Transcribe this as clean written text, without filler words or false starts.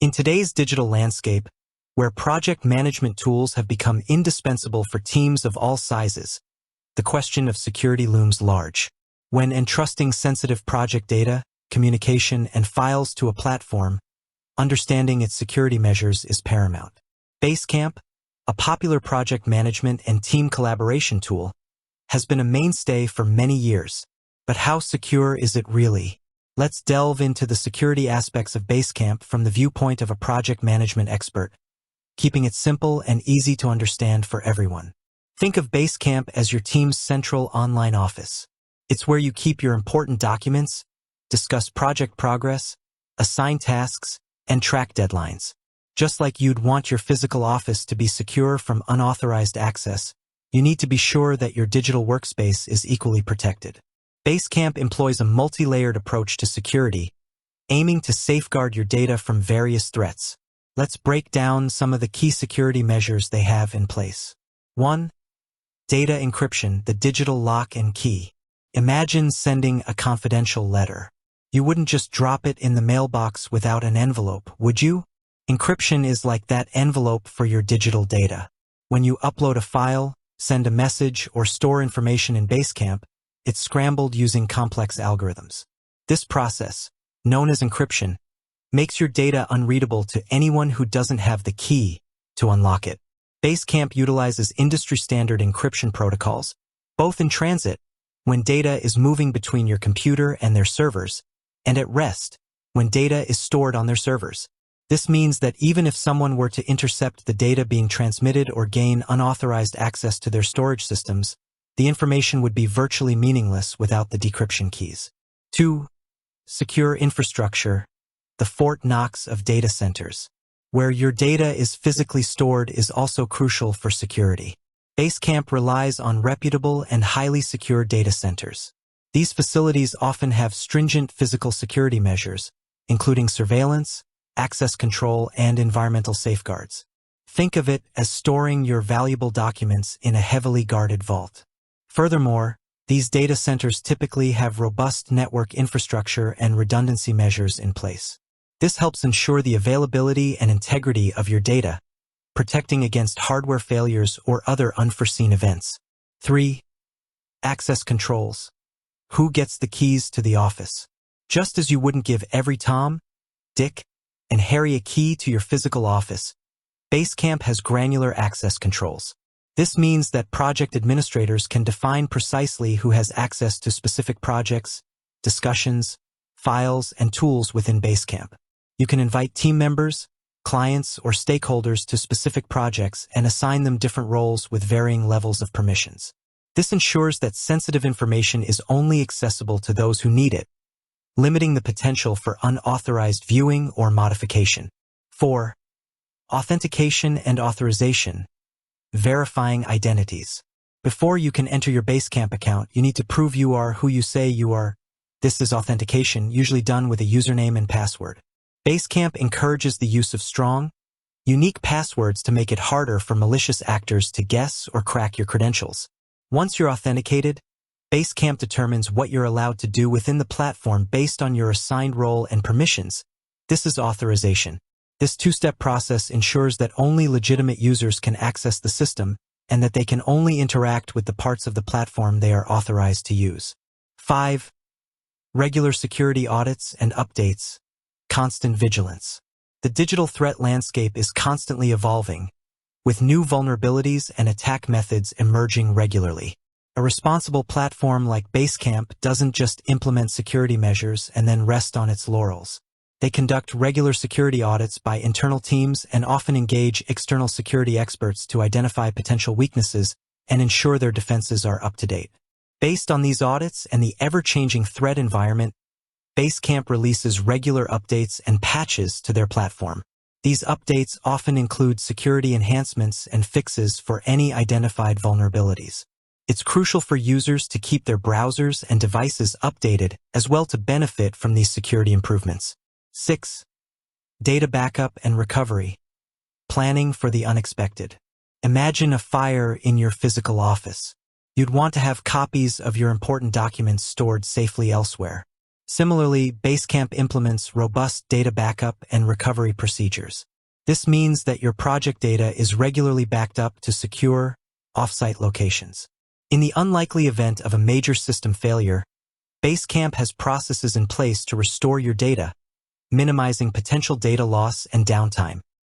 In today's digital landscape, where project management tools have become indispensable for teams of all sizes, the question of security looms large. When entrusting sensitive project data, communication, and files to a platform, understanding its security measures is paramount. Basecamp, a popular project management and team collaboration tool, has been a mainstay for many years. But how secure is it really? Let's delve into the security aspects of Basecamp from the viewpoint of a project management expert, keeping it simple and easy to understand for everyone. Think of Basecamp as your team's central online office. It's where you keep your important documents, discuss project progress, assign tasks, and track deadlines. Just like you'd want your physical office to be secure from unauthorized access, you need to be sure that your digital workspace is equally protected. Basecamp employs a multi-layered approach to security, aiming to safeguard your data from various threats. Let's break down some of the key security measures they have in place. 1. Data encryption, the digital lock and key. Imagine sending a confidential letter. You wouldn't just drop it in the mailbox without an envelope, would you? Encryption is like that envelope for your digital data. When you upload a file, send a message, or store information in Basecamp, it's scrambled using complex algorithms. This process, known as encryption, makes your data unreadable to anyone who doesn't have the key to unlock it. Basecamp utilizes industry-standard encryption protocols, both in transit, when data is moving between your computer and their servers, and at rest, when data is stored on their servers. This means that even if someone were to intercept the data being transmitted or gain unauthorized access to their storage systems, the information would be virtually meaningless without the decryption keys. 2. Secure infrastructure, the Fort Knox of data centers. Where your data is physically stored is also crucial for security. Basecamp relies on reputable and highly secure data centers. These facilities often have stringent physical security measures, including surveillance, access control, and environmental safeguards. Think of it as storing your valuable documents in a heavily guarded vault. Furthermore, these data centers typically have robust network infrastructure and redundancy measures in place. This helps ensure the availability and integrity of your data, protecting against hardware failures or other unforeseen events. 3. Access controls. Who gets the keys to the office? Just as you wouldn't give every Tom, Dick, and Harry a key to your physical office, Basecamp has granular access controls. This means that project administrators can define precisely who has access to specific projects, discussions, files, and tools within Basecamp. You can invite team members, clients, or stakeholders to specific projects and assign them different roles with varying levels of permissions. This ensures that sensitive information is only accessible to those who need it, limiting the potential for unauthorized viewing or modification. 4. Authentication and authorization. Verifying identities. Before you can enter your Basecamp account, you need to prove you are who you say you are. This is authentication, usually done with a username and password. Basecamp encourages the use of strong, unique passwords to make it harder for malicious actors to guess or crack your credentials. Once you're authenticated, Basecamp determines what you're allowed to do within the platform based on your assigned role and permissions. This is authorization. This two-step process ensures that only legitimate users can access the system and that they can only interact with the parts of the platform they are authorized to use. 5. Regular security audits and updates. Constant vigilance. The digital threat landscape is constantly evolving, with new vulnerabilities and attack methods emerging regularly. A responsible platform like Basecamp doesn't just implement security measures and then rest on its laurels. They conduct regular security audits by internal teams and often engage external security experts to identify potential weaknesses and ensure their defenses are up to date. Based on these audits and the ever-changing threat environment, Basecamp releases regular updates and patches to their platform. These updates often include security enhancements and fixes for any identified vulnerabilities. It's crucial for users to keep their browsers and devices updated as well to benefit from these security improvements. 6. Data backup and recovery. Planning for the unexpected. Imagine a fire in your physical office. You'd want to have copies of your important documents stored safely elsewhere. Similarly, Basecamp implements robust data backup and recovery procedures. This means that your project data is regularly backed up to secure, off-site locations. In the unlikely event of a major system failure, Basecamp has processes in place to restore your data, minimizing potential data loss and downtime.